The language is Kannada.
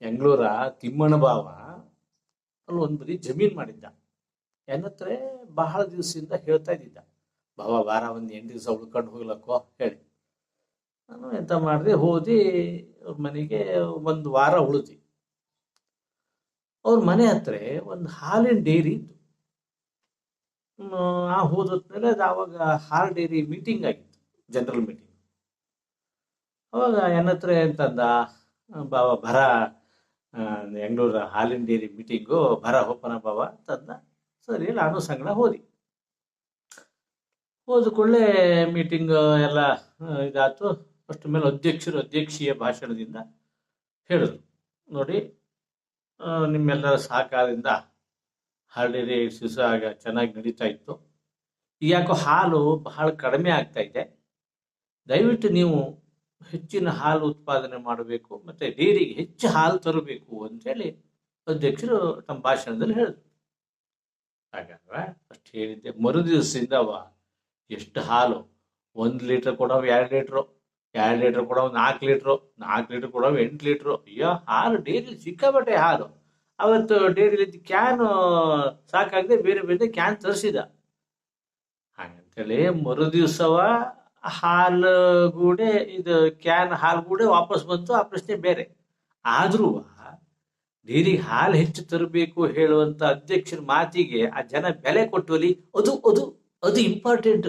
ಬೆಂಗಳೂರ ತಿಮ್ಮಣ್ಣ ಬಾವ ಅಲ್ಲಿ ಒಂದು ಬರೀ ಜಮೀನ್ ಮಾಡಿದ್ದ. ಏನತ್ರ ಬಹಳ ದಿವಸದಿಂದ ಹೇಳ್ತಾ ಇದ್ದಿದ್ದ, ಬಾವ ವಾರ ಒಂದು 8 ದಿವಸ ಉಳ್ಕೊಂಡು ಹೋಗ್ಲಕ್ಕೋ ಹೇಳಿ. ನಾನು ಎಂತ ಮಾಡಿದೆ, ಹೋದಿ ಅವ್ರ ಮನೆಗೆ ಒಂದು ವಾರ ಉಳಿದಿ. ಅವ್ರ ಮನೆ ಹತ್ರ ಒಂದು ಹಾಲಿನ ಡೈರಿ ಇತ್ತು. ಆ ಹೋದ್ಮೇಲೆ ಅದು ಆವಾಗ ಹಾಲು ಡೈರಿ ಮೀಟಿಂಗ್ ಆಗಿತ್ತು, ಜನರಲ್ ಮೀಟಿಂಗ್. ಅವಾಗ ಏನತ್ರ ಅಂತಂದ, ಬಾವ ಬರ ಬೆಂಗಳೂರ ಹಾಲಿನ ಡೈರಿ ಮೀಟಿಂಗು ಬರ ಹೋಪನ ಬಾವ ಅಂತಂದ. ಸರಿ, ನಾನು ಸಂಗಡ ಹೋದಿ. ಹೋದ ಕೂಡಲೇ ಮೀಟಿಂಗ್ ಎಲ್ಲ ಇದಾಯ್ತು. ಅಷ್ಟು ಮೇಲೆ ಅಧ್ಯಕ್ಷೀಯ ಭಾಷಣದಿಂದ ಹೇಳಿದ್ರು, ನೋಡಿ ನಿಮ್ಮೆಲ್ಲರ ಸಹಕಾರದಿಂದ ಹಾಲು ಡೈರಿ ದಿವಸ ಆಗ ಚೆನ್ನಾಗಿ ನಡೀತಾ ಇತ್ತು. ಈಗ ಯಾಕೋ ಹಾಲು ಬಹಳ ಕಡಿಮೆ ಆಗ್ತಾ ಇದೆ. ದಯವಿಟ್ಟು ನೀವು ಹೆಚ್ಚಿನ ಹಾಲು ಉತ್ಪಾದನೆ ಮಾಡಬೇಕು ಮತ್ತು ಡೈರಿಗೆ ಹೆಚ್ಚು ಹಾಲು ತರಬೇಕು ಅಂತೇಳಿ ಅಧ್ಯಕ್ಷರು ತಮ್ಮ ಭಾಷಣದಲ್ಲಿ ಹೇಳಿದ್ರು. ಹಾಗಾದ್ರೆ ಅಷ್ಟು ಹೇಳಿದ್ದೆ. ಮರು ದಿವಸದಿಂದ ಎಷ್ಟು ಹಾಲು, 1 ಲೀಟರ್ ಕೊಡೋವು 2 ಲೀಟ್ರು, 2 ಲೀಟರ್ ಕೊಡೋವು 4 ಲೀಟ್ರು, 4 ಲೀಟರ್ ಕೊಡೋವು 8 ಲೀಟ್ರು. ಅಯ್ಯೋ, ಹಾಲು ಡೈರಿ ಸಿಕ್ಕಾಬಟ್ಟೆ ಹಾಲು. ಅವತ್ತು ಡೈರಿಲಿ ಕ್ಯಾನ್ ಸಾಕಾಗದೆ ಬೇರೆ ಬೇರೆ ಕ್ಯಾನ್ ತರಿಸಿದ. ಹಾಗಂತೇಳಿ ಮರು ದಿವಸವ ಹಾಲು ಗೂಡೆ ಇದು ಕ್ಯಾನ್ ಹಾಲು ಗೂಡೆ ವಾಪಸ್ ಬಂತು, ಆ ಪ್ರಶ್ನೆ ಬೇರೆ. ಆದ್ರೂ ಡೈರಿಗೆ ಹಾಲು ಹೆಚ್ಚು ತರಬೇಕು ಹೇಳುವಂತ ಅಧ್ಯಕ್ಷರ ಮಾತಿಗೆ ಆ ಜನ ಬೆಲೆ ಕೊಟ್ಟುವಲ್ಲಿ ಅದು ಅದು ಅದು ಇಂಪಾರ್ಟೆಂಟ್.